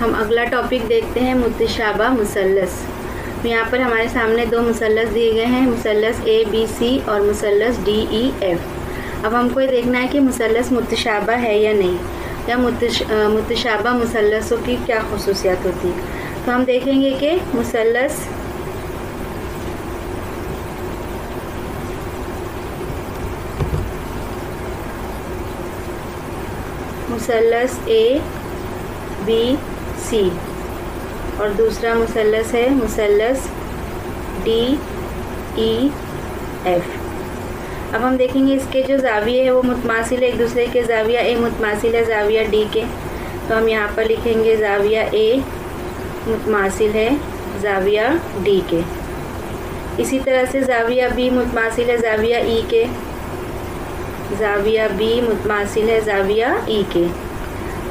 हम अगला टॉपिक देखते हैं मुतशाबा मुसल्लस। यहाँ पर हमारे सामने दो मुसल्लस दिए गए हैं, मुसल्लस ABC और मुसल्लस DEF। अब हमको ये देखना है कि मुसल्लस मुतशाबा है या नहीं, या मुतशाबा मुसल्लसों की क्या खुसूसियात होती है। तो हम देखेंगे कि मुसल्लस ABC और दूसरा मुसल्लस है मुसल्लस DEF। अब हम देखेंगे इसके जो ज़ाविये है वो मुतमासिल है एक दूसरे के। ज़ाविया A मुतमासिल है ज़ाविया D के, तो हम यहाँ पर लिखेंगे ज़ाविया A मुतमासिल है ज़ाविया D के। इसी तरह से ज़ाविया B मुतमासिल है ज़ाविया E के, ज़ाविया B मुतमासिल है ज़ाविया E के,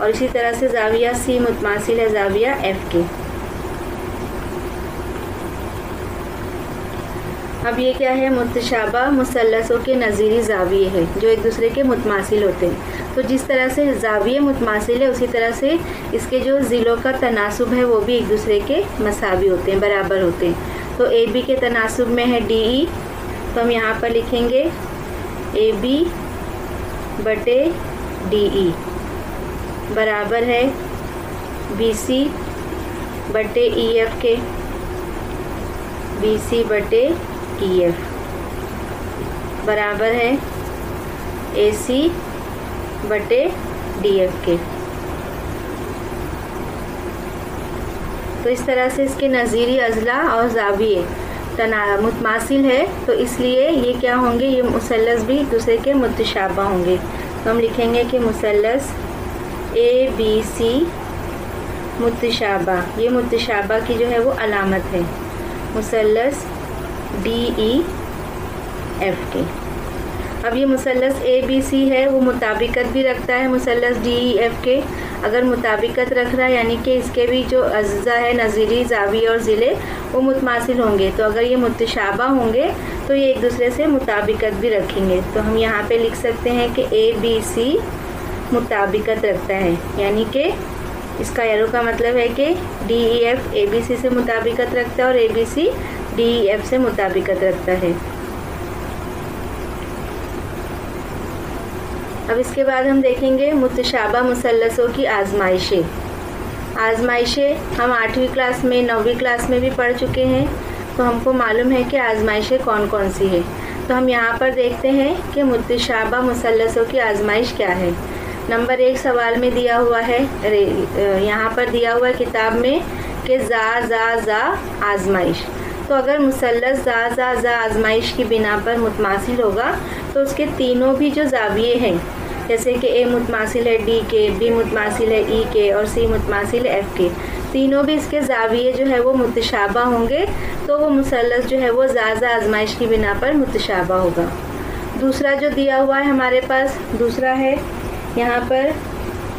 और इसी तरह से ज़ाविया C मुतमासिल है ज़ाविया F के। अब ये क्या है, मुतशाबा मुसल्लसों के नज़ीरी ज़ाविये है जो एक दूसरे के मुतमासिल होते हैं। तो जिस तरह से ज़ाविये मुतमासिल है उसी तरह से इसके जो ज़िलों का तनासुब है वो भी एक दूसरे के मसावी होते हैं, बराबर होते हैं। तो AB के तनासुब में है DE, तो हम यहाँ पर लिखेंगे AB बटे DE बराबर है BC बटे EF के, BC बटे EF बराबर है AC बटे DF के। तो इस तरह से इसके नज़ीरी अज़ला और ज़ाविये मुतमासिल है, तो इसलिए ये क्या होंगे, ये मुसल्लस भी एक दूसरे के मुतशाबा होंगे। तो हम लिखेंगे कि मुसल्लस ABC मुतशाबा, ये मुतशाबा की जो है वो अलामत है मुसल्लस DEF के। अब ये मुसल्लस ABC है वो मुताबिकत भी रखता है मुसल्लस DEF के। अगर मुताबिकत रख रहा है यानी कि इसके भी जो अज़्ज़ा है नज़ीरी ज़ाविये और ज़िले वो मुतमासिल होंगे। तो अगर ये मुतशाबा होंगे तो ये एक दूसरे से मुताबिकत भी रखेंगे। तो हम यहाँ पे लिख सकते हैं कि ABC मुताबिकत रखता है, यानी कि इसका एरो का मतलब है कि DEF ABC से मुताबिकत रखता है और ABC DEF से मुताबिकत रखता है। अब इसके बाद हम देखेंगे मुतशाबा मुसल्लसों की आजमाइशें। हम 8वीं क्लास में 9वीं क्लास में भी पढ़ चुके हैं, तो हमको मालूम है कि आजमाइशें कौन कौन सी है। तो हम यहाँ पर देखते हैं कि मुतशाबा मुसल्लसों की आजमाइश क्या है। नंबर 1 सवाल में दिया हुआ है, यहाँ पर दिया हुआ है किताब में कि ज़ा आजमाइश। तो अगर मुसल्लस ज़ा आजमाइश की बिना पर मुतमासिल होगा तो उसके तीनों भी जो ज़ाविये हैं, जैसे कि A मुतमासिल है D के, B मुतमासिल है E के और C मुतमासिल है F के, तीनों भी इसके ज़ाविये जो है वो मुतशाबा होंगे। तो वो मुसल्लस जो है वो ज़ा आजमाइश की बिना पर मुतशाबा होगा। दूसरा जो दिया हुआ है हमारे पास, दूसरा है यहाँ पर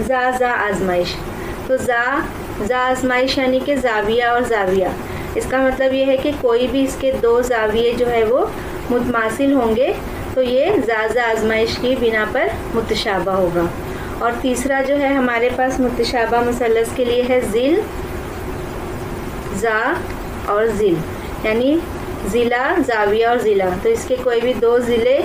ज़ा आजमाइश। तो ज़ा आजमाइश यानी कि ज़ाविया और ज़ाविया, इसका मतलब ये है कि कोई भी इसके दो ज़ाविये जो है वो मुतमासिल होंगे तो ये ज़ा आजमाइश की बिना पर मुतशाबा होगा। और तीसरा जो है हमारे पास मुतशाबा मुसल्लस के लिए है ज़िल, ज़ा और ज़िल, यानी ज़िला ज़ाविया और ज़िला। तो इसके कोई भी दो ज़िले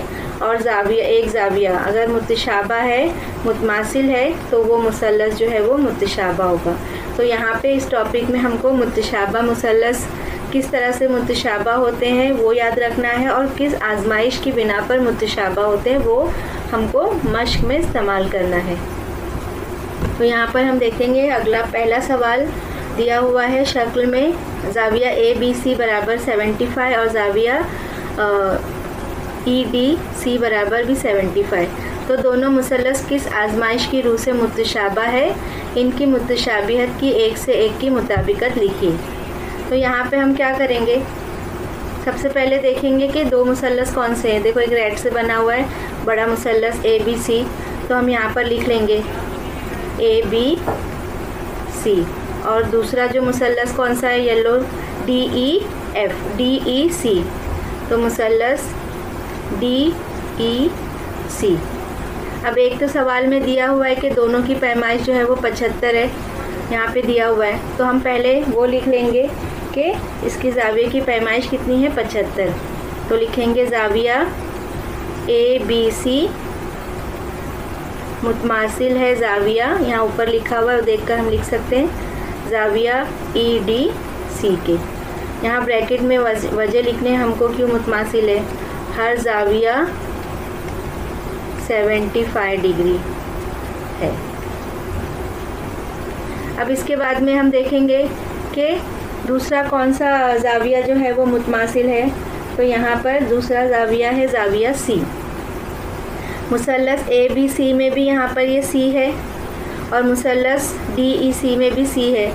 और ज़ाविया एक ज़ाविया अगर मुतशाबा है, मुतमासिल है, तो वो मुसल्लस जो है वो मुतशाबा होगा। तो यहाँ पे इस टॉपिक में हमको मुतशाबा मुसल्लस किस तरह से मुतशाबा होते हैं वो याद रखना है, और किस आजमाइश की बिना पर मुतशाबा होते हैं वो हमको मश्क में इस्तेमाल करना है। तो यहाँ पर हम देखेंगे अगला पहला सवाल दिया हुआ है शक्ल में, ज़ाविया ABC बराबर 75 और ज़ाविया EDC बराबर भी 75। तो दोनों मुसल्लस किस आजमाइश की रूह से मुतशाबा है, इनकी मुतशाबिहत की एक से एक की मुताबिकत लिखिए। तो यहाँ पे हम क्या करेंगे, सबसे पहले देखेंगे कि दो मुसल्लस कौन से हैं। देखो एक रेड से बना हुआ है बड़ा मुसल्लस ABC, तो हम यहाँ पर लिख लेंगे ABC। और दूसरा जो मुसल्लस कौन सा है, येलो DEC, तो मुसल्लस DEC। अब एक तो सवाल में दिया हुआ है कि दोनों की पैमाइश जो है वो 75 है, यहाँ पे दिया हुआ है, तो हम पहले वो लिख लेंगे कि इसकी ज़ाविया की पैमाइश कितनी है 75। तो लिखेंगे ज़ाविया ABC मुतमासिल है ज़ाविया, यहाँ ऊपर लिखा हुआ है देखकर हम लिख सकते हैं ज़ाविया EDC के। यहाँ ब्रैकेट में वजह लिखने हमको क्यों मुतमासिल है, हर ज़ाविया 75 डिग्री है। अब इसके बाद में हम देखेंगे कि दूसरा कौन सा ज़ाविया जो है वो मुतमासिल है। तो यहाँ पर दूसरा ज़ाविया है ज़ाविया C। मुसल्लस ABC में भी यहाँ पर ये C है और मुसल्लस DEC में भी C है।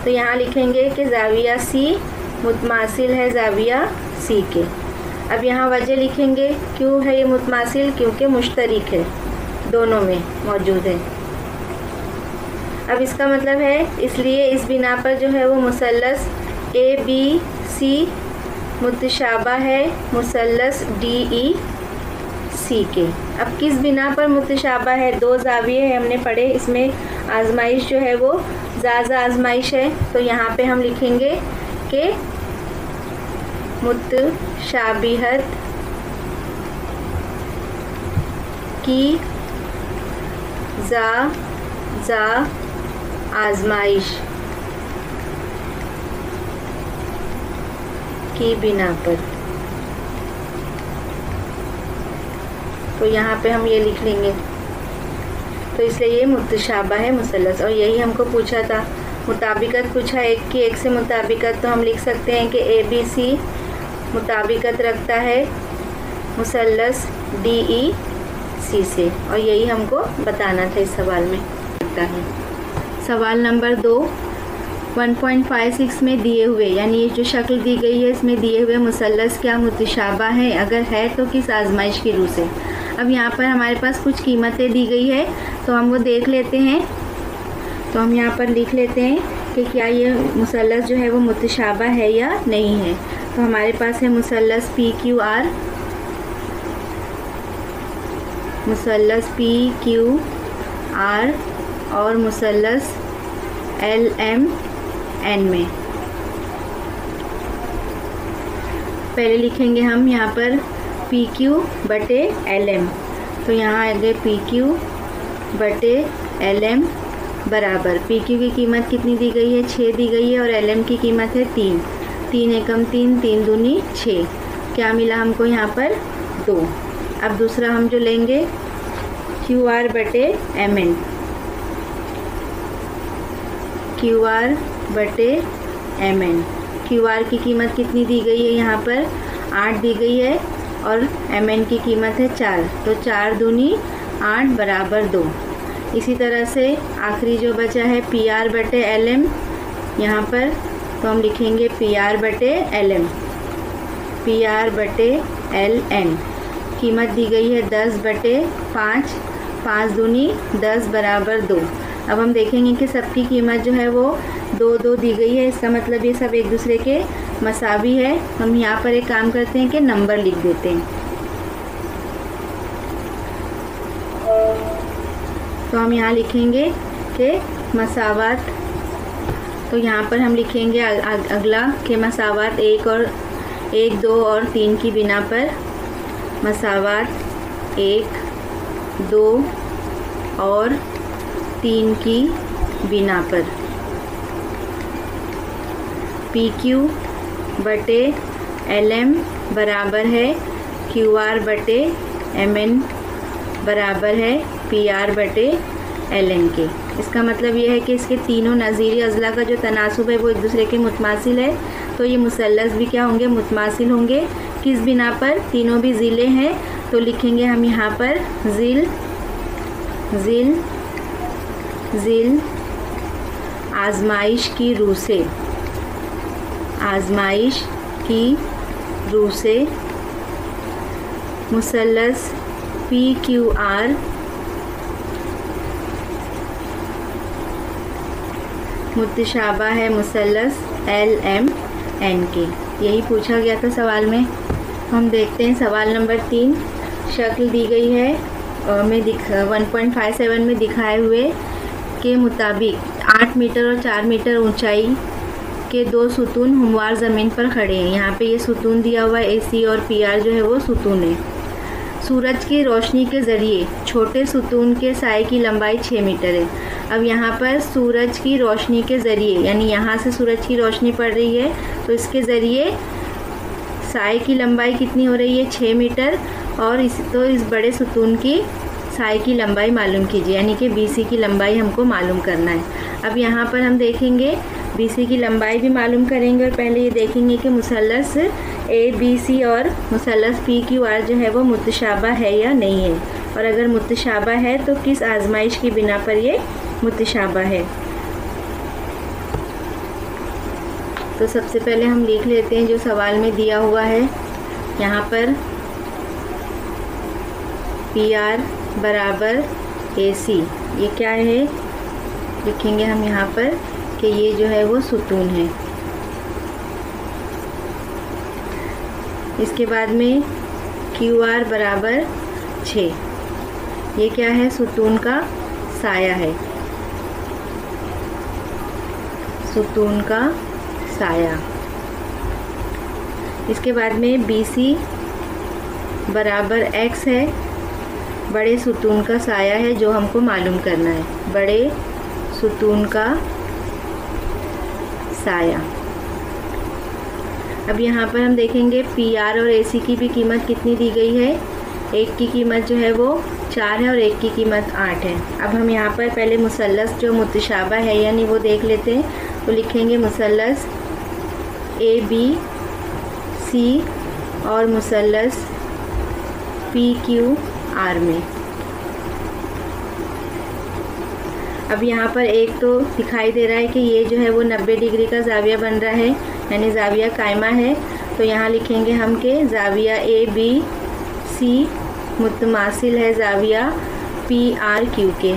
तो यहाँ लिखेंगे कि ज़ाविया C मुतमासिल है ज़ाविया C के। अब यहाँ वजह लिखेंगे क्यों है ये मुतमासिल, क्योंकि मुश्तरिक है, दोनों में मौजूद है। अब इसका मतलब है इसलिए इस बिना पर जो है वो मुसल्लस ABC मुतशाबा है मुसल्लस DEC के। अब किस बिना पर मुतशाबा है, दो ज़ाविये हैं हमने पढ़े, इसमें आजमाइश जो है वो ज़ाज़ा आजमाइश है। तो यहाँ पे हम लिखेंगे कि मुतशाबिहत की ज़ा आजमाइश की बिना पर। तो यहाँ पे हम ये लिख लेंगे, तो इसलिए ये मुतशाबा है मुसल्लस। और यही हमको पूछा था, मुताबिकत पूछा, एक की एक से मुताबिकत। तो हम लिख सकते हैं कि ABC मुताबिकत रखता है मुसल्लस DEC से, और यही हमको बताना था इस सवाल में। सवाल नंबर 2 1.56 में दिए हुए, यानी ये जो शक्ल दी गई है इसमें दिए हुए मुसल्लस क्या मुतशाबा है, अगर है तो किस आजमाइश की रूह से। अब यहाँ पर हमारे पास कुछ कीमतें दी गई है तो हम वो देख लेते हैं। तो हम यहाँ पर लिख लेते हैं कि क्या ये मुसल्लस जो है वो मुतशाबा है या नहीं है। तो हमारे पास है मुसल्लस PQR, मुसल्लस PQR और मुसल्लस LMN में। पहले लिखेंगे हम यहाँ पर PQ बटे LM। तो यहाँ आगे PQ बटे LM बराबर, PQ की कीमत कितनी दी गई है 6 दी गई है और LM की कीमत है 3। 3 एकम 3, 3 दूनी 6, क्या मिला हमको यहाँ पर 2। अब दूसरा हम जो लेंगे QR बटे MN, QR बटे MN। QR की कीमत कितनी दी गई है यहाँ पर 8 दी गई है और MN की कीमत है 4। तो 4 दूनी 8 बराबर 2। इसी तरह से आखिरी जो बचा है PR बटे LM यहाँ पर, तो हम लिखेंगे PR बटे LM, PR बटे LN। कीमत दी गई है 10 बटे 5, 5 दूनी 10 बराबर 2। अब हम देखेंगे कि सबकी कीमत जो है वो 2-2 दी गई है, इसका मतलब ये सब एक दूसरे के मसावी है। हम यहाँ पर एक काम करते हैं कि नंबर लिख देते हैं। तो हम यहाँ लिखेंगे कि मसावात, तो यहाँ पर हम लिखेंगे अगला कि मसावात 1, 2 और 3 की बिना पर, मसावात 1, 2 और 3 की बिना पर PQ बटे LM बराबर है QR बटे MN बराबर है PR बटे LN के। इसका मतलब ये है कि इसके तीनों नज़ीरी अज़ला का जो तनासुब है वो एक दूसरे के मुतमासिल है। तो ये मुसल्लस भी क्या होंगे, मुतमासिल होंगे। किस बिना पर, तीनों भी ज़िले हैं। तो लिखेंगे हम यहाँ पर ज़िल आजमाइश की रूह से, आजमाइश की रूह से मुसल्लस PQR मुतशाबा है मुसल्लस LMN के। यही पूछा गया था सवाल में। हम देखते हैं सवाल नंबर 3। शक्ल दी गई है और में 1.57 में दिखाए हुए के मुताबिक 8 मीटर और 4 मीटर ऊंचाई के 2 सुतून हमवार ज़मीन पर खड़े हैं। यहाँ पे ये सुतून दिया हुआ है, AC और PR जो है वो सुतून है। सूरज की रोशनी के ज़रिए छोटे सुतून के साए की लंबाई 6 मीटर है। अब यहाँ पर सूरज की रोशनी के ज़रिए, यानी यहाँ से सूरज की रोशनी पड़ रही है तो इसके ज़रिए साए की लंबाई कितनी हो रही है, 6 मीटर। और इस बड़े सुतून की साए की लंबाई मालूम कीजिए, यानी कि BC की लंबाई हमको मालूम करना है। अब यहाँ पर हम देखेंगे BC की लंबाई भी मालूम करेंगे और पहले ये देखेंगे कि मुसल्लस ABC और मुसल्लस PQR जो है वो मुतशाबा है या नहीं है, और अगर मुतशाबा है तो किस आजमाइश की बिना पर ये मुतशाबा है। तो सबसे पहले हम लिख लेते हैं जो सवाल में दिया हुआ है। यहाँ पर PR बराबर AC, ये क्या है, लिखेंगे हम यहाँ पर कि ये जो है वो सुतून है। इसके बाद में QR बराबर 6, ये क्या है, सुतून का साया है, सुतून का साया। इसके बाद में BC बराबर X है, बड़े सुतून का साया है जो हमको मालूम करना है, बड़े सुतून का साया। अब यहाँ पर हम देखेंगे PR और AC की भी कीमत कितनी दी गई है। एक की कीमत जो है वो 4 है और एक की कीमत 8 है। अब हम यहाँ पर पहले मुसल्लस जो मुतशाबा है यानी वो देख लेते हैं। तो लिखेंगे मुसल्लस ABC और मुसल्लस PQR में। अब यहाँ पर एक तो दिखाई दे रहा है कि ये जो है वो 90 डिग्री का ज़ाविया बन रहा है, यानी ज़ाविया कायमा है। तो यहाँ लिखेंगे हम कि ज़ाविया ABC मुतमासिल है ज़ाविया PRQ के।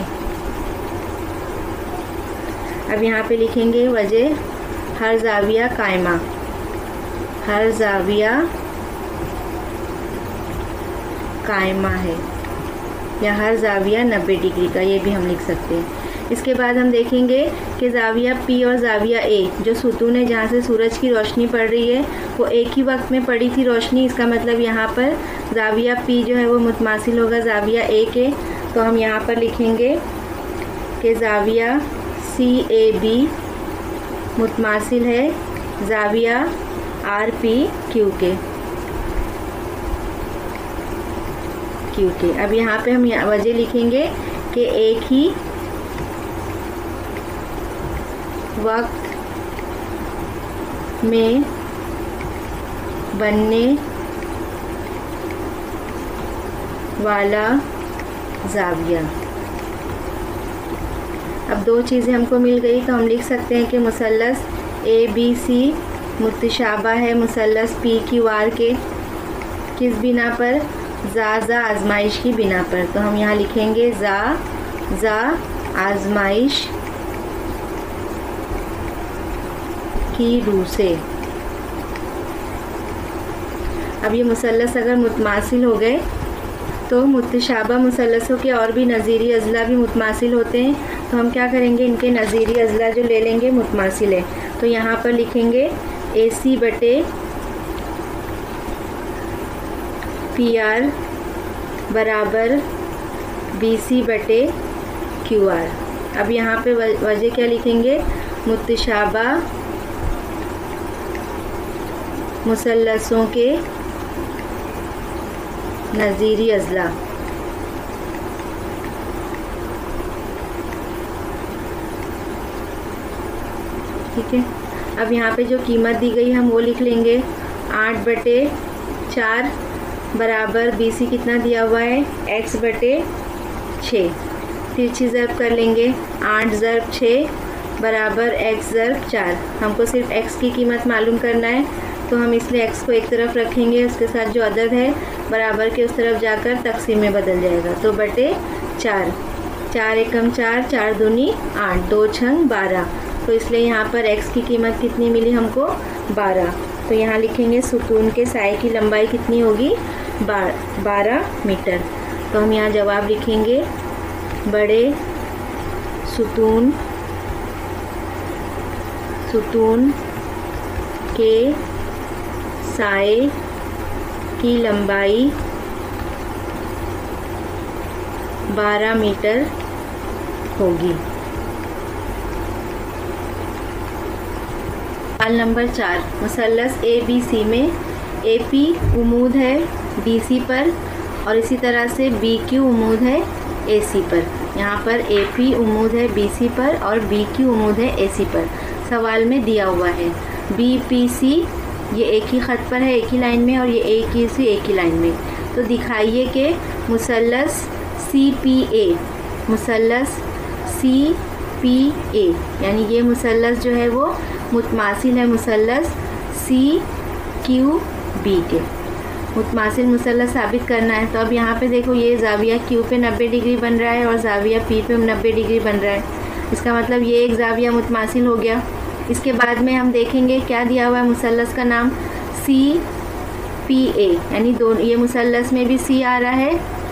अब यहाँ पे लिखेंगे वजह हर ज़ाविया कायमा, हर ज़ाविया कायमा है, या हर ज़ाविया 90 डिग्री का, ये भी हम लिख सकते हैं। इसके बाद हम देखेंगे कि ज़ाविया P और ज़ाविया A जो सुतून है जहाँ से सूरज की रोशनी पड़ रही है वो एक ही वक्त में पड़ी थी रोशनी। इसका मतलब यहाँ पर ज़ाविया P जो है वो मुतमासिल होगा ज़ाविया A के। तो हम यहाँ पर लिखेंगे कि ज़ाविया CAB मुतमासिल है ज़ाविया RPQ के। अब यहाँ पे हम वजह लिखेंगे कि एक ही वक्त में बनने वाला ज़ाविया। अब दो चीज़ें हमको मिल गई तो हम लिख सकते हैं कि मुसल्लस ABC मुतशाबा है मुसल्लस PQR के किस बिना पर, ज़ा आजमाइश की बिना पर। तो हम यहाँ लिखेंगे ज़ा आजमाइश की रूह से। अब ये मुसल्लस अगर मुतमासिल हो गए तो मुतशाबा मुसल्लसों के और भी नज़ीरी अज़ला भी मुतमासिल होते हैं। तो हम क्या करेंगे, इनके नज़ीरी अज़ला जो ले लेंगे मुतमासिल है। तो यहाँ पर लिखेंगे AC बटे PR बराबर BC बटे QR। अब यहाँ पे वजह क्या लिखेंगे, मुतशाबा मुसल्लसों के नज़ीरी अज़ला। ठीक है। अब यहाँ पे जो कीमत दी गई हम वो लिख लेंगे 8 बटे 4 बराबर BC कितना दिया हुआ है, X बटे 6। तिरछी ज़रब कर लेंगे, 8 ज़रब 6 बराबर X ज़रब 4। हमको सिर्फ X की कीमत मालूम करना है तो हम इसलिए X को एक तरफ रखेंगे, उसके साथ जो अदद है बराबर के उस तरफ जाकर तकसीम में बदल जाएगा। तो बटे 4, 4 एकम 4, 4 दूनी 8, 2 छंग 12। तो इसलिए यहाँ पर X की कीमत कितनी मिली हमको, 12। तो यहाँ लिखेंगे सुतून के साए की लंबाई कितनी होगी, 12 मीटर। तो हम यहाँ जवाब लिखेंगे बड़े सुतून के साए की लंबाई 12 मीटर होगी। सवाल नंबर 4, मुसल्लस ABC में AP उमूद है BC पर और इसी तरह से BQ उमूद है AC पर। यहाँ पर AP उमूद है BC पर और BQ उमूद है AC पर। सवाल में दिया हुआ है BPC, ये एक ही ख़त पर है, एक ही लाइन में, और ये AQC एक ही लाइन में। तो दिखाइए कि मुसल्लस CPA यानी ये मुसल्लस जो है वो मुतमासिल है मुसल्लस CQB के। मुतमासिल मुसल्लस साबित करना है। तो अब यहाँ पे देखो, ये ज़ाविया Q पे 90 डिग्री बन रहा है और ज़ाविया P पे 90 डिग्री बन रहा है। इसका मतलब ये एक ज़ाविया मुतमासिल हो गया। इसके बाद में हम देखेंगे क्या दिया हुआ है मुसल्लस का नाम CPA, यानी दोनों, ये मुसल्लस में भी C आ रहा है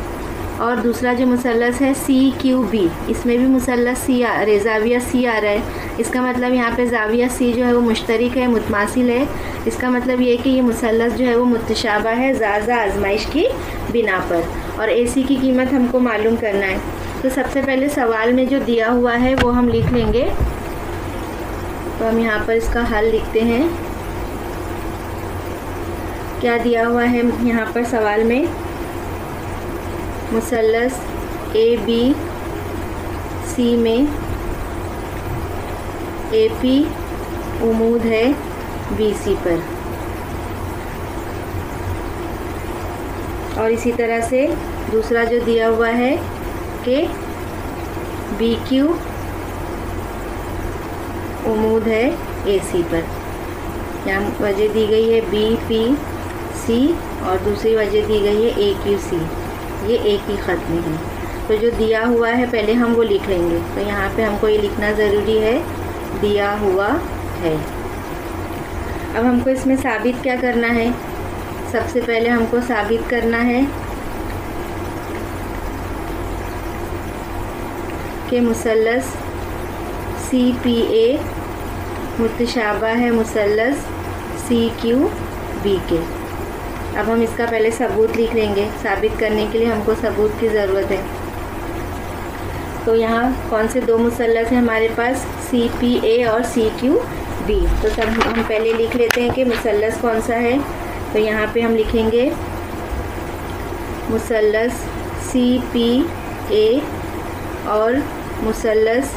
और दूसरा जो मुसल्लस है CQB, इसमें भी मुसल्लस C आ रहा है, ज़ाविया C आ रहा है। इसका मतलब यहाँ पे ज़ाविया C जो है वो मुश्तरिक है, मुतमासिल है। इसका मतलब ये कि ये मुसल्लस जो है वो मुतशाबा है ज़ाज़ा आजमाइश की बिना पर। और AC की कीमत हमको मालूम करना है। तो सबसे पहले सवाल में जो दिया हुआ है वो हम लिख लेंगे। तो हम यहाँ पर इसका हल लिखते हैं। क्या दिया हुआ है यहाँ पर सवाल में, मुसल्लस ABC में AP उमूद है BC पर और इसी तरह से दूसरा जो दिया हुआ है कि BQ उमूद है AC पर। यहाँ वजह दी गई है BPC और दूसरी वजह दी गई है AQC, ये एक ही ख़त में है। तो जो दिया हुआ है पहले हम वो लिख लेंगे। तो यहाँ पे हमको ये लिखना ज़रूरी है, दिया हुआ है। अब हमको इसमें साबित क्या करना है, सबसे पहले हमको साबित करना है कि मुसल्लस CPA मुतशाबा है मुसल्लस CQB के। अब हम इसका पहले सबूत लिख लेंगे। साबित करने के लिए हमको सबूत की ज़रूरत है। तो यहाँ कौन से दो मुसल्लस हैं हमारे पास, CPA और CQB। तो सब हम पहले लिख लेते हैं कि मुसल्लस कौन सा है। तो यहाँ पे हम लिखेंगे मुसल्लस CPA और मुसल्लस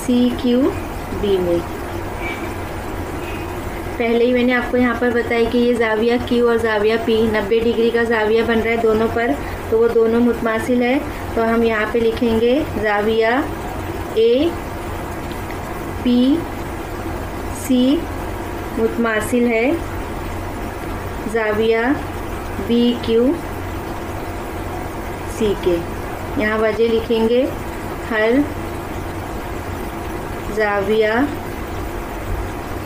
CQB में। पहले ही मैंने आपको यहाँ पर बताया कि ये ज़ाविया Q और ज़ाविया P 90 डिग्री का ज़ाविया बन रहा है दोनों पर, तो वो दोनों मुतमासिल है। तो हम यहाँ पे लिखेंगे ज़ाविया APC मुतमासिल है ज़ाविया BQC के। यहाँ वजह लिखेंगे, हर ज़ाविया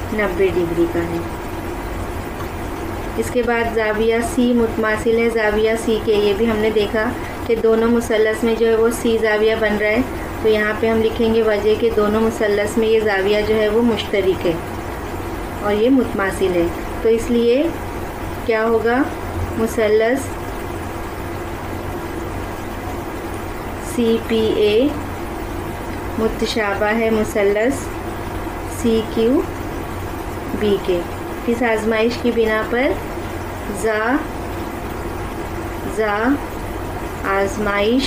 90 डिग्री का है। इसके बाद ज़ाविया C मुतमासिल है ज़ाविया C के। ये भी हमने देखा कि दोनों मुसल्लस में जो है वो C ज़ाविया बन रहा है। तो यहाँ पे हम लिखेंगे वजह के दोनों मुसल्लस में ये ज़ाविया जो है वो मुश्तरिक है और ये मुतमासिल है। तो इसलिए क्या होगा, मुसल्लस CPA मुतशाबा है मुसल्लस CQB के। इस आजमाइश की बिना पर ज़ा आजमाइश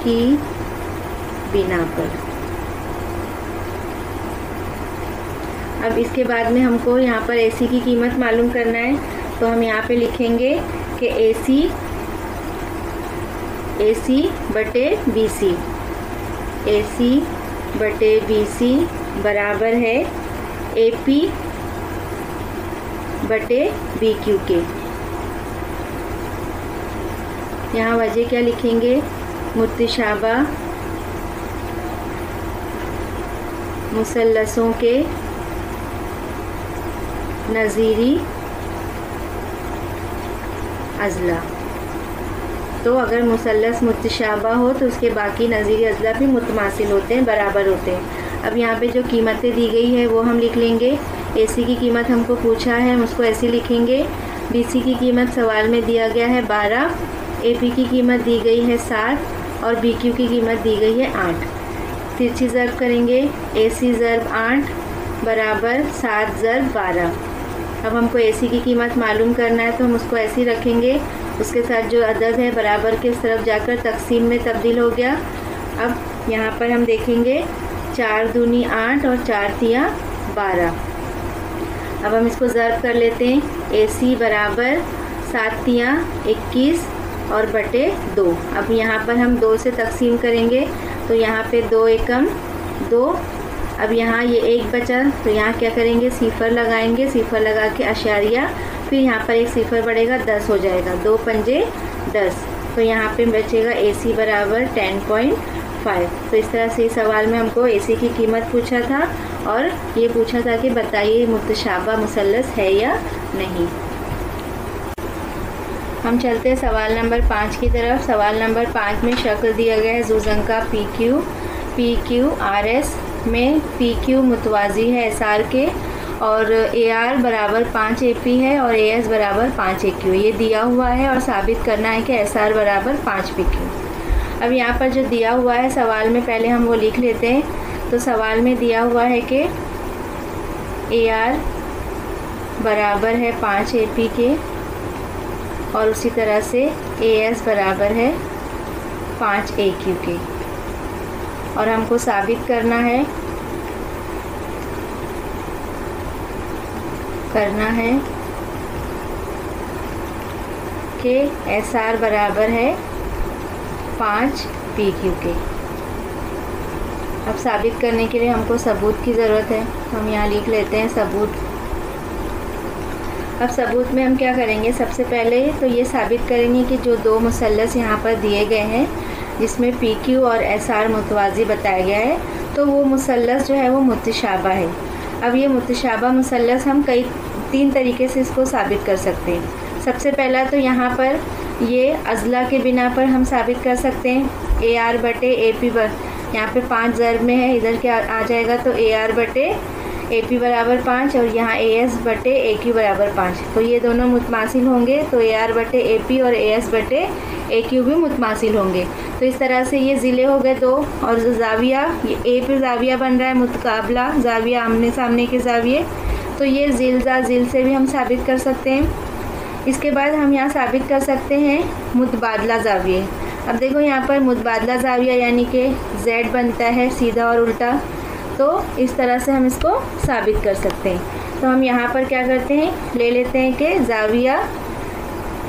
की बिना पर। अब इसके बाद में हमको यहाँ पर AC की कीमत मालूम करना है। तो हम यहाँ पे लिखेंगे कि AC बटे BC बराबर है AP बटे BQ के। यहाँ वजह क्या लिखेंगे, मुतशाबा मुसल्लसों के नज़ीरी अज़ला। तो अगर मुसल्लस मुतशाबा हो तो उसके बाकी नज़ीर अज़ला भी मुतमासिल होते हैं, बराबर होते हैं। अब यहाँ पे जो कीमतें दी गई है वो हम लिख लेंगे। AC की कीमत हमको पूछा है, हम उसको ऐसे लिखेंगे। BC की कीमत सवाल में दिया गया है 12, AP की कीमत दी गई है 7 और BQ की कीमत दी गई है 8। तिरछी ज़र्ब करेंगे। AC ज़र्ब 8 बराबर 7 ज़र्ब 12। अब हमको AC की कीमत मालूम करना है तो हम उसको ऐसे ही रखेंगे। उसके साथ जो अदद है बराबर के तरफ जाकर तकसीम में तब्दील हो गया। अब यहाँ पर हम देखेंगे 4 दूनी 8 और 4 तियाँ 12। अब हम इसको ज़र्ब कर लेते हैं। AC बराबर 7 तियाँ 21 और बटे 2। अब यहाँ पर हम 2 से तकसीम करेंगे तो यहाँ पे 2 एकम 2। अब यहाँ ये 1 बचा तो यहाँ क्या करेंगे, सिफर लगाएंगे। सिफर लगा के अशारिया, फिर यहाँ पर एक सिफर बढ़ेगा, 10 हो जाएगा। 2 पंजे 10, तो यहाँ पे बचेगा AC बराबर 10.5। तो इस तरह से सवाल में हमको AC की कीमत पूछा था और ये पूछा था कि बताइए मुतशाबा मुसल्लस है या नहीं। हम चलते हैं सवाल नंबर 5 की तरफ। सवाल नंबर 5 में शक्ल दिया गया है जुज़ंका PQRS में PQ मुतवाज़ी है SR के और AR बराबर 5 AP है और AS बराबर 5 AQ। ये दिया हुआ है और साबित करना है कि SR बराबर 5 PQ। अब यहाँ पर जो दिया हुआ है सवाल में पहले हम वो लिख लेते हैं। तो सवाल में दिया हुआ है कि AR बराबर है 5 AP के और उसी तरह से AS बराबर है 5 AQ के, और हमको साबित करना है कि SR बराबर है 5 PQ के। अब साबित करने के लिए हमको सबूत की ज़रूरत है, तो हम यहाँ लिख लेते हैं सबूत। अब सबूत में हम क्या करेंगे, सबसे पहले तो ये साबित करेंगे कि जो 2 मुसल्लस यहाँ पर दिए गए हैं जिसमें PQ और SR मुतवाज़ी बताया गया है, तो वो मुसल्लस जो है वो मुतशाबा है। अब ये मुतशाबा मुसल्लस हम 3 तरीके से इसको साबित कर सकते हैं। सबसे पहला तो यहाँ पर ये अज़ला के बिना पर हम साबित कर सकते हैं। AR बटे AP यहाँ पे 5 ज़र्ब में है, इधर क्या आ जाएगा, तो AR बटे AP बराबर 5 और यहाँ AS बटे AQ बराबर 5। तो ये दोनों मुतमासिल होंगे, तो AR बटे AP और AS बटे AQ भी मुतमासिल होंगे। तो इस तरह से ये ज़िले हो गए 2, और ज़ाविया ये A पे ज़ाविया बन रहा है, मुतकाबला ज़ाविया, आमने सामने के ज़ाविये, तो ये ज़िल से भी हम साबित कर सकते हैं। इसके बाद हम यहाँ साबित कर सकते हैं मुतबादला ज़ाविये। अब देखो यहाँ पर मुतबादला ज़ाविया यानी कि Z बनता है सीधा और उल्टा, तो इस तरह से हम इसको साबित कर सकते हैं। तो हम यहाँ पर क्या करते हैं, ले लेते हैं कि ज़ाविया,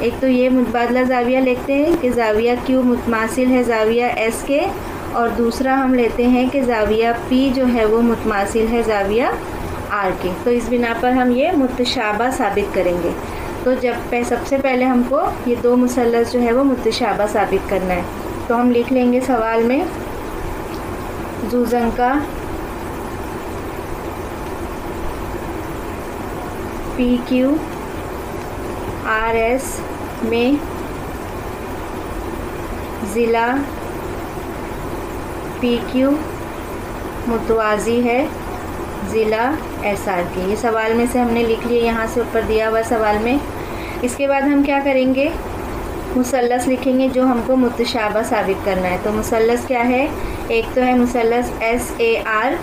एक तो ये मुतबादला ज़ाविया लिखते हैं कि ज़ाविया Q मुतमासिल है ज़ाविया S के, और दूसरा हम लेते हैं कि ज़ाविया P जो है वो मुतमासिल है ज़ाविया R के। तो इस बिना पर हम ये मुतशाबा साबित करेंगे। तो सबसे पहले हमको ये 2 मुसल्लस जो है वो मुतशाबा साबित करना है। तो हम लिख लेंगे सवाल में जुज़ंका PQRS में ज़िला PQ मुतवाज़ी है ज़िला SR के। ये सवाल में से हमने लिख लिया, यहाँ से ऊपर दिया हुआ सवाल में। इसके बाद हम क्या करेंगे, मुसल्लस लिखेंगे जो हमको मुतशाबा साबित करना है। तो मुसल्लस क्या है, एक तो है मुसल्लस SAR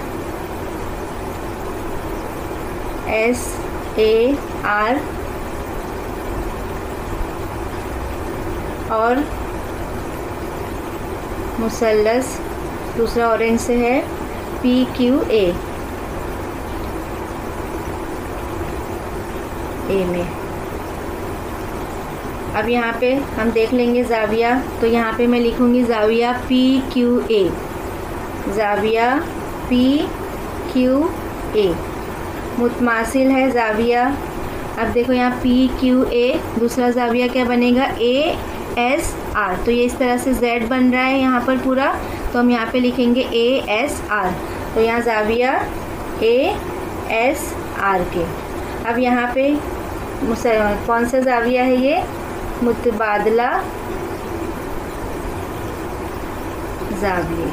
और मुसल्लस दूसरा ऑरेंज से है PQA में। अब यहाँ पे हम देख लेंगे ज़ाविया, तो यहाँ पे मैं लिखूँगी ज़ाविया PQA, ज़ाविया PQA मुतमासिल है ज़ाविया। अब देखो यहाँ PQA, दूसरा ज़ाविया क्या बनेगा ASR, तो ये इस तरह से Z बन रहा है यहाँ पर पूरा, तो हम यहाँ पे लिखेंगे ASR। तो यहाँ ज़ाविया ASR के। अब यहाँ पे कौन सा ज़ाविया है, ये मुतबादला जाविये।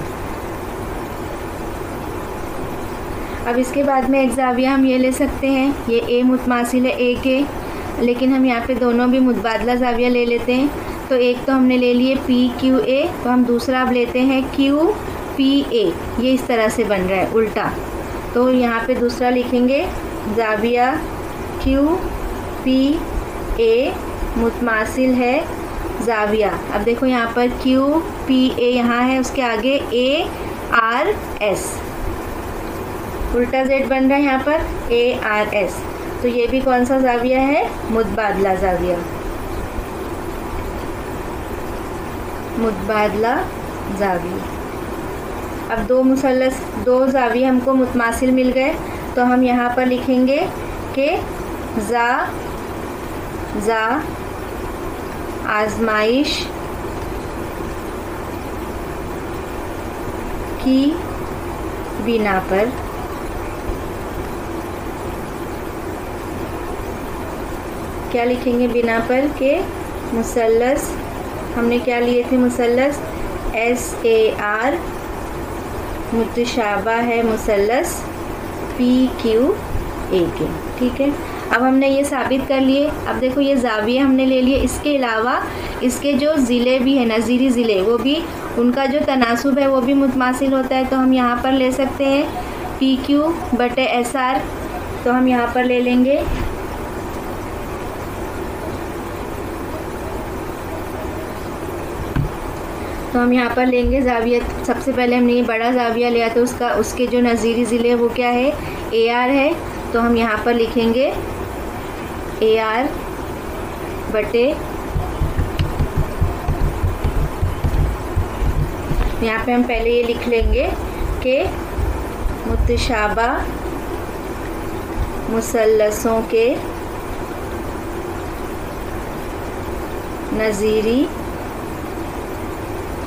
अब इसके बाद में एक जाविया हम ये ले सकते हैं, ये ए मुतमासिल है ए के, लेकिन हम यहाँ पे दोनों भी मुतबादला जाविया ले लेते हैं। तो एक तो हमने ले लिए पी क्यू ए, तो हम दूसरा अब लेते हैं क्यू पी ए। ये इस तरह से बन रहा है उल्टा, तो यहाँ पे दूसरा लिखेंगे जाविया क्यू पी ए मुतमासिल है जाविया। अब देखो यहाँ पर क्यू पी ए यहाँ है, उसके आगे ए आर एस, उल्टा जेड बन रहा है यहाँ पर ए आर एस। तो ये भी कौन सा जाविया है? मुतबादला जाविया, मुतबादला जाविया। अब दो जाविये हमको मुतमासिल मिल गए, तो हम यहाँ पर लिखेंगे कि जा आजमाइश की बिना पर क्या लिखेंगे? बिना पर के मुसल्लस, हमने क्या लिए थे मुसल्लस? SAR मुतशाबा है मुसल्लस PQA के। ठीक है, अब हमने ये साबित कर लिए। अब देखो ये जाविये हमने ले लिए, इसके अलावा इसके जो ज़िले भी हैं, नज़ीरी ज़िले, वो भी उनका जो तनासुब है वो भी मुतमासिल होता है। तो हम यहाँ पर ले सकते हैं PQ बटे SR, तो हम यहाँ पर ले लेंगे जाविया। सबसे पहले हमने ये बड़ा जाविया लिया, तो उसके जो नज़ीरी ज़िले वो क्या है? AR है। तो हम यहाँ पर लिखेंगे AR बटे, यहाँ पे हम पहले ये लिख लेंगे कि मुतशाबा मुसल्लसों के नज़ीरी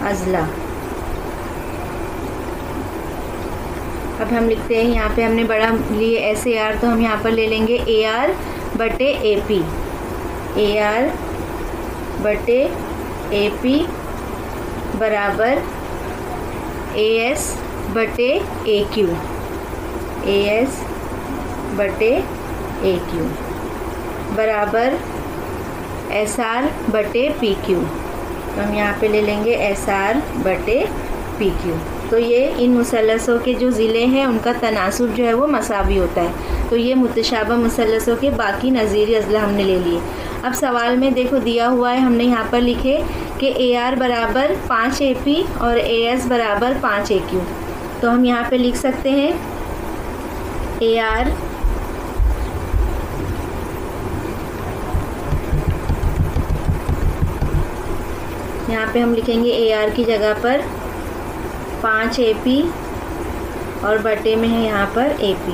अज़ला। अब हम लिखते हैं, यहाँ पे हमने बड़ा लिए SAR, तो हम यहाँ पर ले लेंगे AR बटे AP, AR बटे AP बराबर AS बटे AQ, AS बटे AQ बराबर SR बटे PQ। तो हम यहाँ पे ले लेंगे SR बटे PQ। तो ये इन मुसल्लसों के जो ज़िले हैं उनका तनासुब जो है वो मसावी होता है। तो ये मुतशाबा मुसल्लसों के बाकी नज़ीरी अज़ला हमने ले लिए। अब सवाल में देखो दिया हुआ है, हमने यहाँ पर लिखे कि AR बराबर 5 AP और AS बराबर 5 AQ। तो हम यहाँ पे लिख सकते हैं AR यहाँ पे हम लिखेंगे AR की जगह पर 5 AP और बटे में है यहाँ पर AP,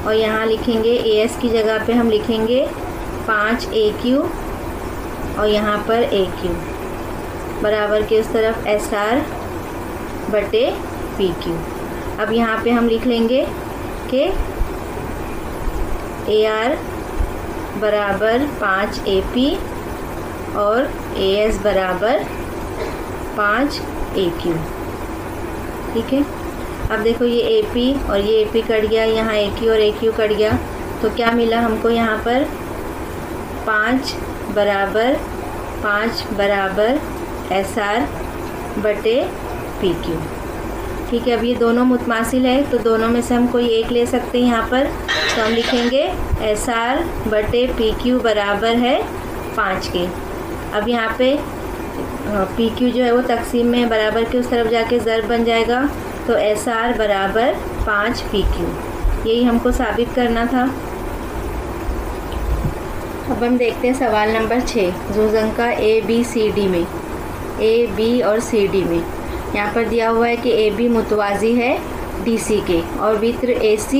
और यहाँ लिखेंगे AS की जगह पे हम लिखेंगे 5 AQ और यहाँ पर AQ बराबर के उस तरफ SR बटे PQ। अब यहाँ पे हम लिख लेंगे कि AR बराबर 5 AP और AS बराबर 5 AQ। ठीक है, अब देखो ये AP और ये AP कट गया, यहाँ AQ और AQ कट गया, तो क्या मिला हमको? यहाँ पर 5 बराबर SR बटे PQ। ठीक है, अब ये दोनों मुतमासिल है, तो दोनों में से हम कोई एक ले सकते हैं यहाँ पर। तो हम लिखेंगे SR बटे PQ बराबर है 5 के। अब यहाँ पे PQ जो है वो तकसीम में बराबर के उस तरफ जाके ज़र्ब बन जाएगा, तो SR बराबर 5 PQ। यही हमको साबित करना था। अब हम देखते हैं सवाल नंबर 6, जोज़ंका ABCD में, AB और CD में। यहाँ पर दिया हुआ है कि AB मुतवाज़ी है DC के, और वित्र AC,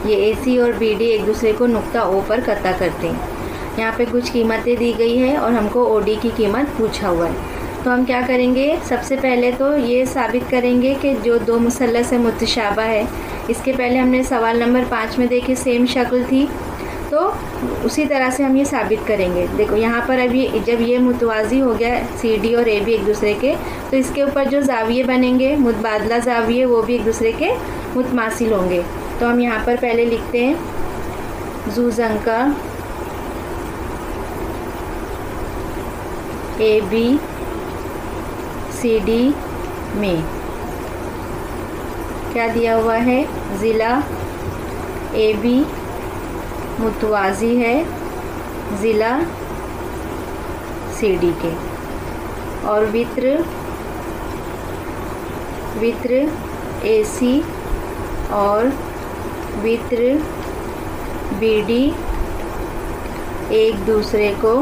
ये AC और BD एक दूसरे को नुक्ता O पर कता करते हैं। यहाँ पे कुछ कीमतें दी गई है और हमको OD की कीमत पूछा हुआ है। तो हम क्या करेंगे? सबसे पहले तो ये साबित करेंगे कि जो दो मुसल्लस है मुतशाबा है। इसके पहले हमने सवाल नंबर 5 में देखी सेम शक्ल थी, तो उसी तरह से हम ये साबित करेंगे। देखो यहाँ पर अभी जब ये मुतवाज़ी हो गया सी डी और ए बी एक दूसरे के, तो इसके ऊपर जो ज़ाविये बनेंगे मुतबादला ज़ाविये वो भी एक दूसरे के मुतमासिल होंगे। तो हम यहाँ पर पहले लिखते हैं ज़ुज़ंका ए बी सी डी में क्या दिया हुआ है, ज़िला ए बी मुतवाज़ी है ज़िला सी डी के, और वित्र ए सी और वित्र बी डी एक दूसरे को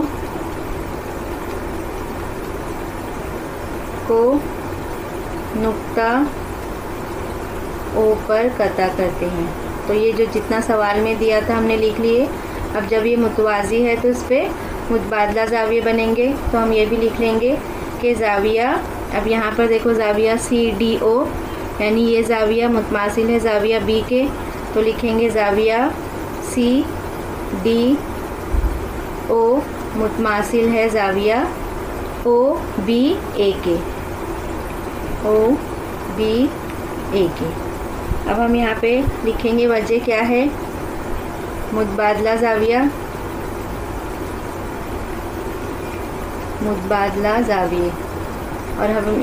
नुक्ता ओ पर कता करते हैं। तो ये जो जितना सवाल में दिया था हमने लिख लिए। अब जब ये मुतवाज़ी है तो इस पर मुतबादला ज़ाविये बनेंगे, तो हम ये भी लिख लेंगे कि ज़ाविया, अब यहाँ पर देखो ज़ाविया सी डी ओ, यानी ये ज़ाविया मुतमासिल है ज़ाविया बी के, तो लिखेंगे ज़ाविया सी डी ओ मुतमासिल है ज़ाविया ओ बी ए के, ओ बी ए के। अब हम यहाँ पे लिखेंगे वजह क्या है, मुतबादला ज़ाविया, मुतबादला ज़ाविये, और हम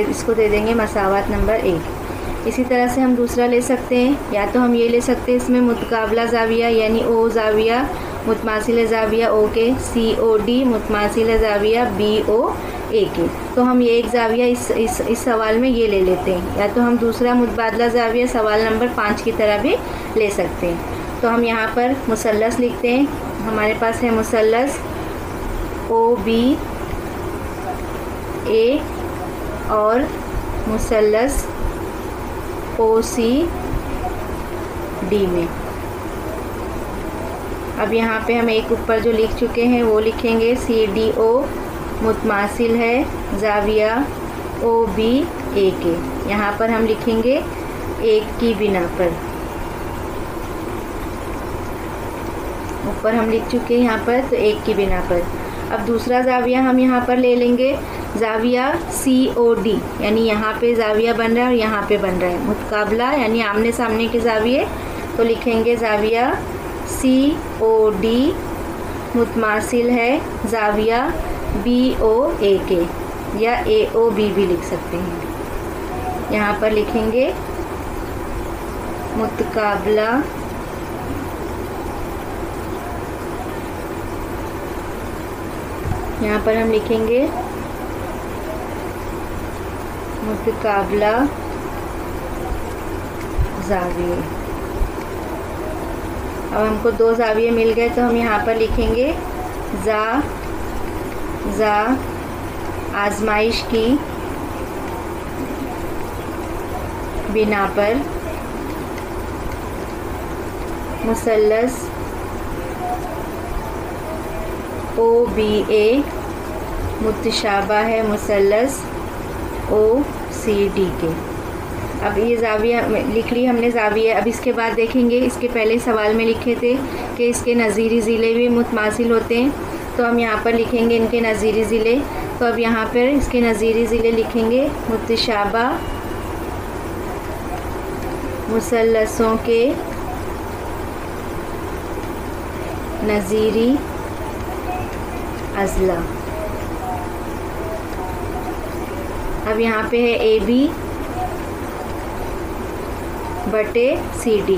इसको दे देंगे मसावत नंबर 1। इसी तरह से हम दूसरा ले सकते हैं, या तो हम ये ले सकते हैं इसमें मुतकाबला ज़ाविया, यानी ओ ज़ाविया मुतमासिल ज़ाविया ओ के, सी ओ डी मुतमासिल ज़ाविया बी ओ ए के। तो हम ये एक ज़ाविया इस सवाल में ये ले लेते हैं, या तो हम दूसरा मुतबादला ज़ाविया सवाल नंबर 5 की तरह भी ले सकते हैं। तो हम यहाँ पर मुसल्लस लिखते हैं, हमारे पास है मुसल्लस ओ बी ए और मुसल्लस ओ सी डी में। अब यहाँ पे हम एक ऊपर जो लिख चुके हैं वो लिखेंगे, सी डी ओ मुतमासिल है ज़ाविया ओ बी ए के। यहाँ पर हम लिखेंगे एक की बिना पर, ऊपर हम लिख चुके हैं यहाँ पर, तो एक की बिना पर। अब दूसरा ज़ाविया हम यहाँ पर ले लेंगे ज़ाविया सी ओ डी, यानी यहाँ पे ज़ाविया बन रहा है और यहाँ पे बन रहा है मुतकाबला, यानी आमने सामने के ज़ाविये, तो लिखेंगे ज़ाविया सी ओ डी मुतमासिल है ज़ाविया बी ओ ए के, या ए ओ बी भी लिख सकते हैं। यहाँ पर लिखेंगे मुतकाबला यहाँ पर हम लिखेंगे मुतकाबला ज़ाविये। अब हमको 2 ज़ाविये मिल गए, तो हम यहाँ पर लिखेंगे ज़ा आज़माइश की बिना पर मुसल्लस ओ बी ए मुतशाबा है मुसल्लस ओ सी डी के। अब ये ज़ाविया लिख ली हमने ज़ाविया। अब इसके बाद देखेंगे, इसके पहले सवाल में लिखे थे कि इसके नज़ीरी ज़िले भी मुतमासिल होते हैं, तो हम यहाँ पर लिखेंगे इनके नज़ीरी ज़िले। तो अब यहाँ पर इसके नज़ीरी ज़िले लिखेंगे मुतशाबा मुसल्लसों के नज़ीरी अज़ला। अब यहाँ पे है ए बी बटे सी डी,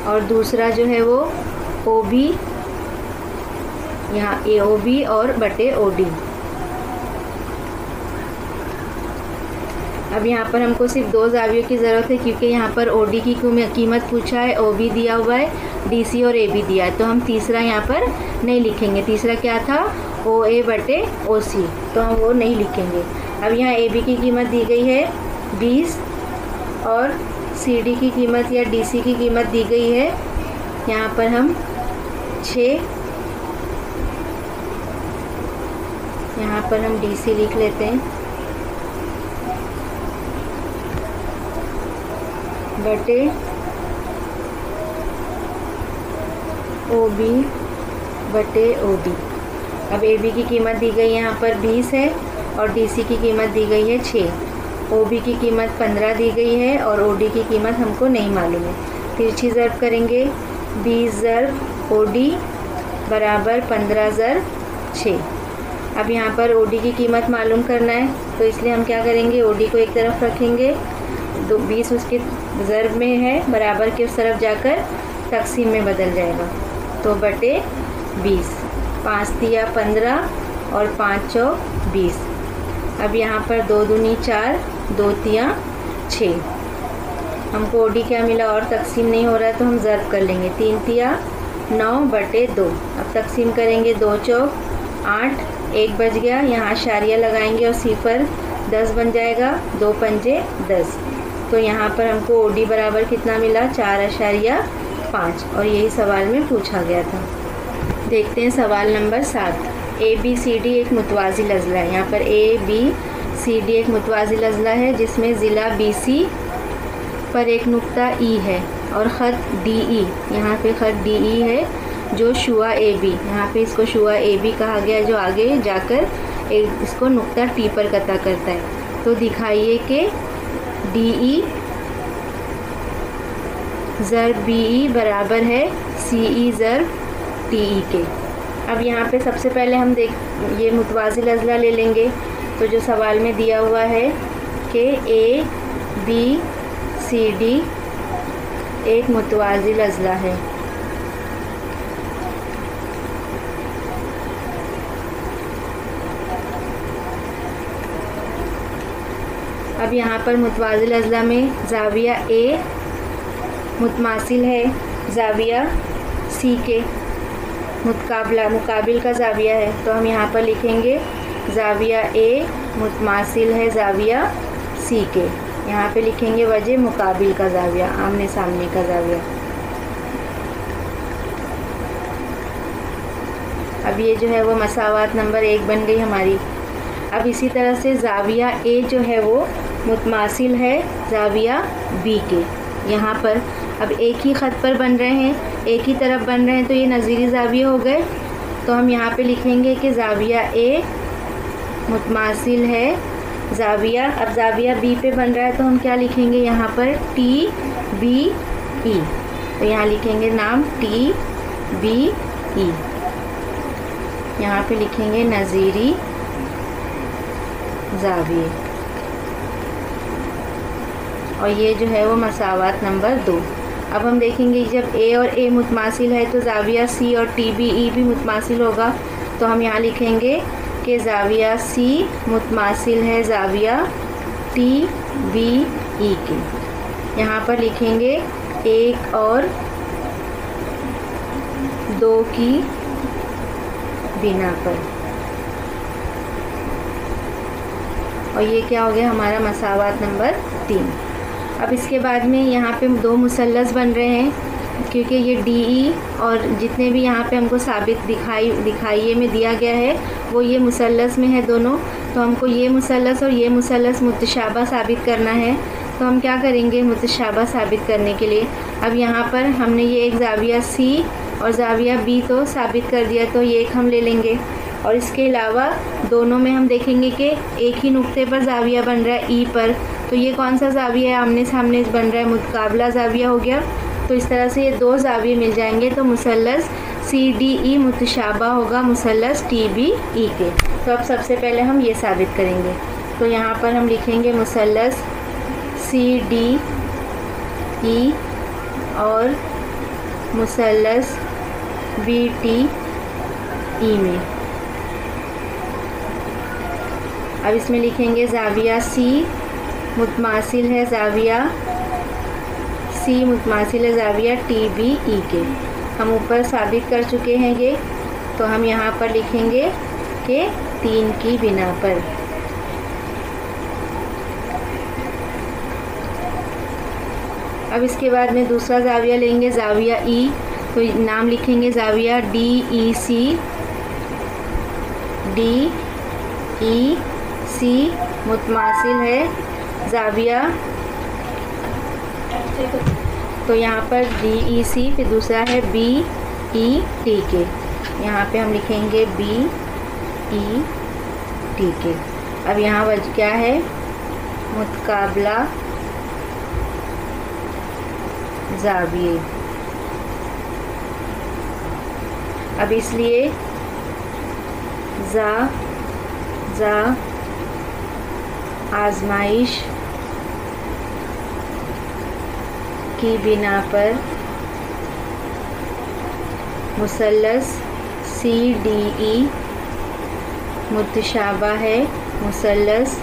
और दूसरा जो है वो ओ बी, यहाँ ए ओ बी और बटे ओ डी। अब यहाँ पर हमको सिर्फ 2 ज़ावियों की ज़रूरत है, क्योंकि यहाँ पर ओ डी की कीमत पूछा है, ओ बी दिया हुआ है, डी सी और ए बी दिया है, तो हम तीसरा यहाँ पर नहीं लिखेंगे। तीसरा क्या था, ओ ए बटे ओ सी, तो हम वो नहीं लिखेंगे। अब यहाँ ए बी की कीमत दी गई है 20 और सी डी की कीमत या डी सी की कीमत दी गई है यहाँ पर हम 6, यहाँ पर हम डी सी लिख लेते हैं बटे OB बटे OD। अब AB की कीमत दी गई यहाँ पर 20 है और DC की कीमत दी गई है 6। OB की कीमत 15 दी गई है और OD की कीमत हमको नहीं मालूम है। तिरछी ज़र्ब करेंगे, 20 ज़र्ब OD बराबर 15 ज़र्ब 6। अब यहाँ पर OD की कीमत मालूम करना है, तो इसलिए हम क्या करेंगे, OD को एक तरफ रखेंगे, 20 उसके ज़र्ब में है, बराबर के उस तरफ जाकर तकसीम में बदल जाएगा, तो बटे 20। 5 तिया 15 और 5 चौक 20। अब यहाँ पर 2 दूनी 4, 2 तिया 6। हमको OD क्या मिला और तकसीम नहीं हो रहा है तो हम ज़र्ब कर लेंगे, 3 तिया 9 बटे 2। अब तकसीम करेंगे, 2 चौक 8, 1 बच गया, यहाँ आशारिया लगाएंगे और सिफर 10 बन जाएगा, 2 पंजे 10। तो यहाँ पर हमको OD बराबर कितना मिला, 4.5 और यही सवाल में पूछा गया था। देखते हैं सवाल नंबर 7। ABCD एक मुतवाज़ी लज़ला है। यहाँ पर ABCD एक मुतवाज़ी लज़ला है जिसमें ज़िला BC पर एक नुक्ता E है और ख़त DE, यहाँ पे ख़त DE है जो शुआ AB, यहाँ पे इसको शुआ AB कहा गया, जो आगे जाकर इसको नुक्ता T पर कता करता है। तो दिखाइए कि DE ज़र्ब BE बराबर है CE ज़र्ब TE के। अब यहाँ पे सबसे पहले हम ये मुतवाज़ी लज़ला ले लेंगे। तो जो सवाल में दिया हुआ है कि ABCD एक मुतवाज़ी लज़ला है। अब यहाँ पर मुतवाज़ी लज़ला में ज़ाविया A मुतमासिल है ज़ाविया C के, मुकाबिल का ज़ाविया है, तो हम यहाँ पर लिखेंगे ज़ाविया A मुतमासिल है ज़ाविया C के। यहाँ पे लिखेंगे वजह मुकाबिल का ज़ाविया, आमने सामने का ज़ाविया। अब ये जो है वो मसावात नंबर 1 बन गई हमारी। अब इसी तरह से ज़ाविया A जो है वो मुतमासिल है ज़ाविया B के। यहाँ पर अब एक ही ख़त पर बन रहे हैं, एक ही तरफ बन रहे हैं, तो ये नज़ीरी ज़ाविया हो गए। तो हम यहाँ पे लिखेंगे कि ज़ाविया A मुतमासिल है ज़ाविया, अब ज़ाविया B पे बन रहा है तो हम क्या लिखेंगे यहाँ पर TBE, तो यहाँ लिखेंगे नाम TBE। यहाँ पे लिखेंगे नज़ीरी ज़ाविये, और ये जो है वो मसावात नंबर 2। अब हम देखेंगे जब A और A मुतमासिल है तो ज़ाविया C और TBE भी मुतमासिल होगा, तो हम यहाँ लिखेंगे कि ज़ाविया C मुतमासिल है ज़ाविया TBE के। यहाँ पर लिखेंगे 1 और 2 की बिना पर, और ये क्या हो गया हमारा मसावात नंबर 3। अब इसके बाद में यहाँ पे 2 मुसल्लस बन रहे हैं, क्योंकि ये DE और जितने भी यहाँ पे हमको साबित दिखाइए में दिया गया है वो ये मुसल्लस में है दोनों। तो हमको ये मुसल्लस और ये मुसल्लस मुतशाबा साबित करना है। तो हम क्या करेंगे मुतशाबा साबित करने के लिए, अब यहाँ पर हमने ये एक ज़ाविया C और ज़ाविया B तो साबित कर दिया, तो ये एक हम ले लेंगे। और इसके अलावा दोनों में हम देखेंगे कि एक ही नुक्ते पर ज़ाविया बन रहा है E पर, तो ये कौन सा ज़ाविया है, आमने सामने बन रहा है, मुतकाबला ज़ाविया हो गया। तो इस तरह से ये 2 ज़ाविये मिल जाएंगे, तो मुसल्लस CDE मुतशाबा होगा मुसल्लस TBE के। तो अब सबसे पहले हम ये साबित करेंगे। तो यहाँ पर हम लिखेंगे मुसल्लस CDE और मुसल्लस BTE में। अब इसमें लिखेंगे ज़ाविया C मुतमासिल है ज़ाविया C मुतमासिल है ज़ाविया TBE के। हम ऊपर साबित कर चुके हैं ये, तो हम यहाँ पर लिखेंगे कि 3 की बिना पर। अब इसके बाद में दूसरा ज़ाविया लेंगे ज़ाविया E, तो नाम लिखेंगे ज़ाविया DEC मुतमासिल है ज़ाविया, तो यहाँ पर DEC, फिर दूसरा है BE ई टी के। यहाँ पे हम लिखेंगे बी ई टी के। अब यहाँ वजह क्या है, मुतकाबला ज़ाविये। अब इसलिए जा आजमाइश की बिना पर मुसल्लस सी डी ई मुतशाबा है मुसल्लस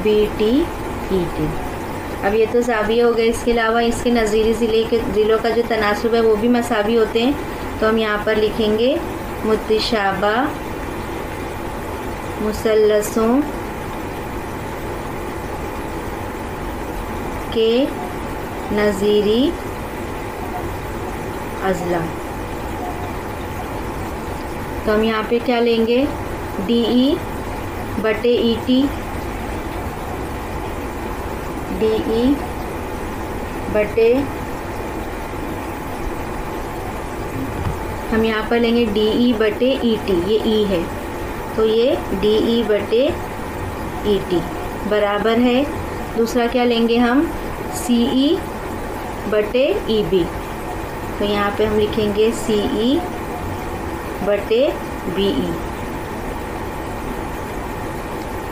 बी टी ई टी। अब ये तो ज़ाविये हो गए, इसके अलावा इसके नज़ीरी ज़िलों का जो तनासुब है वो भी मसावी होते हैं। तो हम यहाँ पर लिखेंगे मुतशाबा मुसल्लसों के नज़ीरी अज़ला। तो हम यहाँ पे क्या लेंगे, डी ई बटे ई टी, डी ई बटे, हम यहाँ पर लेंगे डी ई बटे ई टी, ये ई है तो ये डी ई बटे ई टी बराबर है। दूसरा क्या लेंगे हम, सी ई बटे ई बी। तो यहाँ पे हम लिखेंगे सी ई बटे बी ई।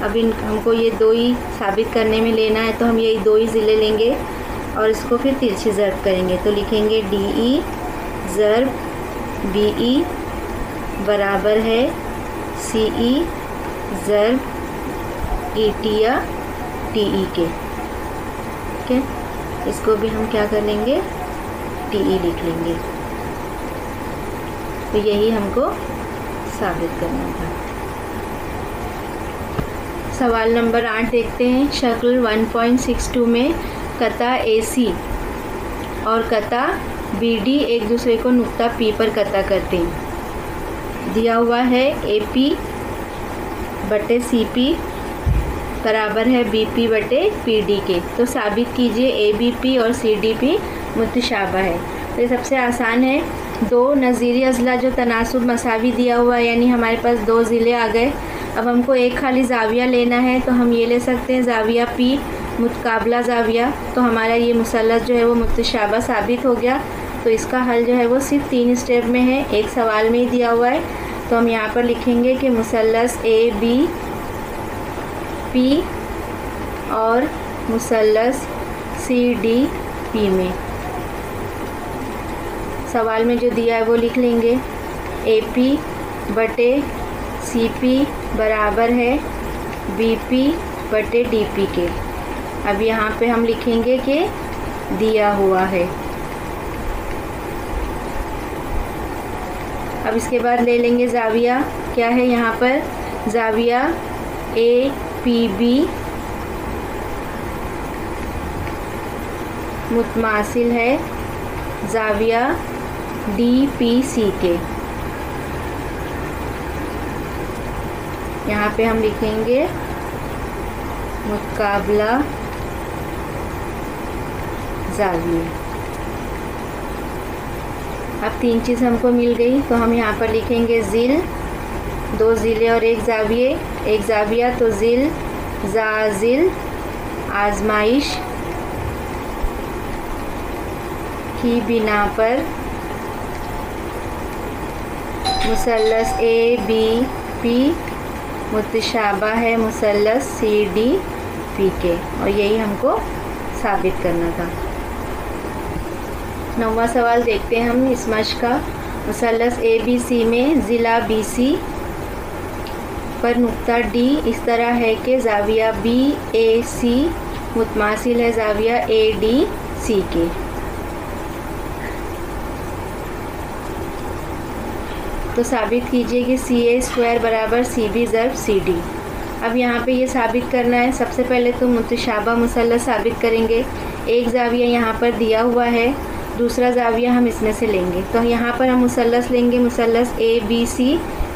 अब हमको ये दो ही साबित करने में लेना है, तो हम यही दो ही ज़िले लेंगे और इसको फिर तिरछी ज़र्ब करेंगे। तो लिखेंगे डी ई ज़र्ब बी ई बराबर है सी ई ज़र्ब ई टी या टी ई के। ठीक है, इसको भी हम क्या कर लेंगे, टी ई लिख लेंगे। तो यही हमको साबित करना था। सवाल नंबर 8 देखते हैं। शक्ल 1.62 में कता AC और कता BD एक दूसरे को नुक्ता P पर कता करते हैं। दिया हुआ है AP बटे CP बराबर है BP बटे PD के। तो साबित कीजिए ABP और CDP मुतशाबा है। तो ये सबसे आसान है, दो नज़ीरी अज़ला जो तनासुब मसावी दिया हुआ है, यानी हमारे पास दो ज़िले आ गए। अब हमको एक खाली ज़ाविया लेना है, तो हम ये ले सकते हैं ज़ाविया P मुतकाबला ज़ाविया। तो हमारा ये मुसल्लस जो है वो मुतशाबा साबित हो गया। तो इसका हल जो है वो सिर्फ 3 स्टेप में है, एक सवाल में ही दिया हुआ है। तो हम यहाँ पर लिखेंगे कि मुसल्लस AB P और मुसल्लस CDP में, सवाल में जो दिया है वो लिख लेंगे। AP बटे CP बराबर है BP बटे DP के। अब यहाँ पे हम लिखेंगे कि दिया हुआ है। अब इसके बाद ले लेंगे ज़ाविया, क्या है यहाँ पर, ज़ाविया APB मुतमासिल है ज़ाविया DPC के। यहाँ पे हम लिखेंगे मुतकाबला ज़ाविये। अब 3 चीज़ हमको मिल गई, तो हम यहाँ पर लिखेंगे ज़िल, 2 ज़िले और 1 ज़ाविये, 1 ज़ाविया तो ज़िल ज़ाज़िल आजमाइश की बिना पर मुसल्लस ABP मुतशाबा है मुसल्लस CDP के। और यही हमको साबित करना था। 9वां सवाल देखते हैं हम इस मश्क का। मुसल्लस ABC में ज़िला BC पर नुक्ता D इस तरह है कि ज़ाविया BAC मुतमासिल है ज़ाविया ADC के। तो साबित कीजिए कि CA² बराबर CB ज़र्ब CD। अब यहाँ पे ये साबित करना है। सबसे पहले तो मुतशाबा मुसल्लस साबित करेंगे। एक ज़ाविया यहाँ पर दिया हुआ है, दूसरा ज़ाविया हम इसमें से लेंगे। तो यहाँ पर हम मुसल्लस लेंगे, मुसल्लस ABC,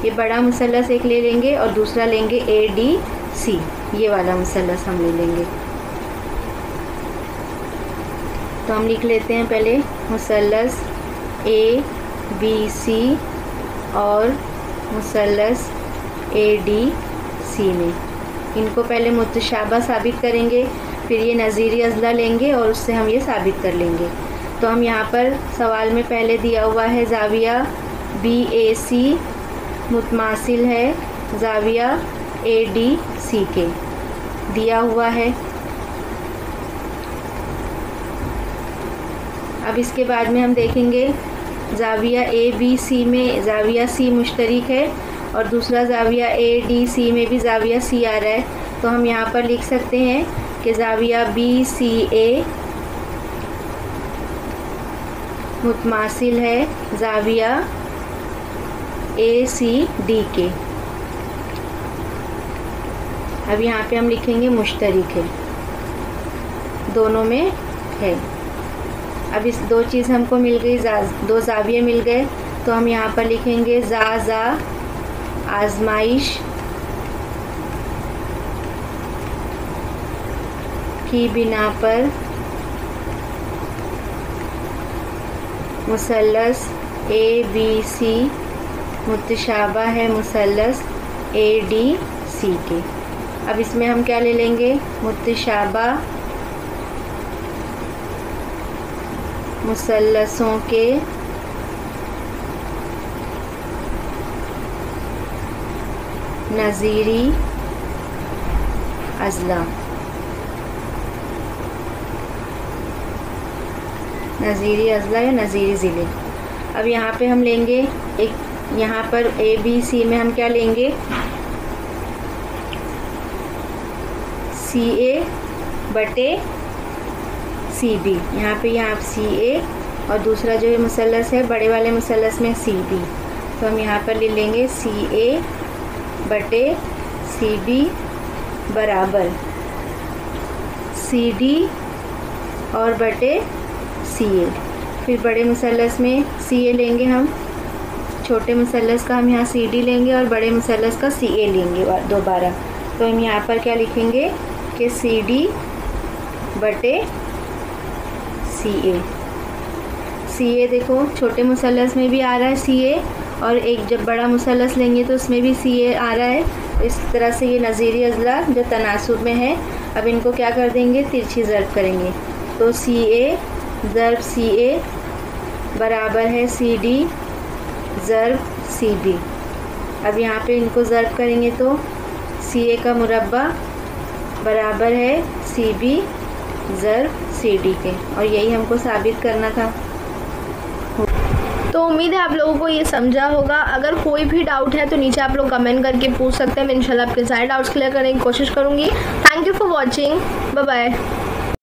ये बड़ा मुसल्लस एक ले लेंगे और दूसरा लेंगे ADC, ये वाला मुसल्लस हम ले लेंगे। तो हम लिख लेते हैं पहले मुसल्लस BC और मुसल्लस ADC में। इनको पहले मुतशाबा साबित करेंगे, फिर ये नज़ीरी अज़ला लेंगे और उससे हम ये साबित कर लेंगे। तो हम यहाँ पर सवाल में पहले दिया हुआ है ज़ाविया BAC मुतमासिल है ज़ाविया ADC के, दिया हुआ है। अब इसके बाद में हम देखेंगे ज़ाविया ABC में ज़ाविया C मुश्तरिक है और दूसरा ज़ाविया ADC में भी ज़ाविया C आ रहा है। तो हम यहाँ पर लिख सकते हैं कि ज़ाविया BCA मुतमासिल है ज़ाविया ACD के। अब यहाँ पे हम लिखेंगे मुश्तरिक है, दोनों में है। अब इस दो चीज़ हमको मिल गई, दो ज़ाविये मिल गए, तो हम यहाँ पर लिखेंगे ज़ा आज़माइश की बिना पर मुसल्लस ABC मुतशाबा है मुसल्लस ADC के। अब इसमें हम क्या ले लेंगे, मुतशाबा मुसल्लसों के नज़ीरी अज़ला, नज़ीरी अज़ला या नज़ीरी ज़िले। अब यहाँ पे हम लेंगे एक, यहाँ पर ABC में हम क्या लेंगे, CA बटे CB। यहाँ पे यहाँ CA और दूसरा जो है मुसल्लस है बड़े वाले मुसल्लस में CB, तो हम यहाँ पर ले लेंगे CA बटे CB बराबर CD और बटे CA। फिर बड़े मुसल्लस में CA लेंगे हम, छोटे मुसल्लस का हम यहाँ CD लेंगे और बड़े मुसल्लस का CA लेंगे दोबारा। तो हम यहाँ पर क्या लिखेंगे कि CD बटे CA देखो छोटे मुसल्लस में भी आ रहा है CA, और एक जब बड़ा मुसल्लस लेंगे तो उसमें भी CA आ रहा है। इस तरह से ये नज़ीरी अज़ला जो तनासुब में है, अब इनको क्या कर देंगे, तिरछी ज़र्ब करेंगे। तो CA ज़र्ब CA बराबर है CD ज़र्ब CB। अब यहाँ पे इनको ज़र्ब करेंगे तो CA का मुरब्बा बराबर है CB ज़र्ब CD के, और यही हमको साबित करना था। तो उम्मीद है आप लोगों को ये समझा होगा। अगर कोई भी डाउट है तो नीचे आप लोग कमेंट करके पूछ सकते हैं, मैं इंशाल्लाह आपके सारे डाउट्स क्लियर करने की कोशिश करूँगी। Thank you for watching, bye bye.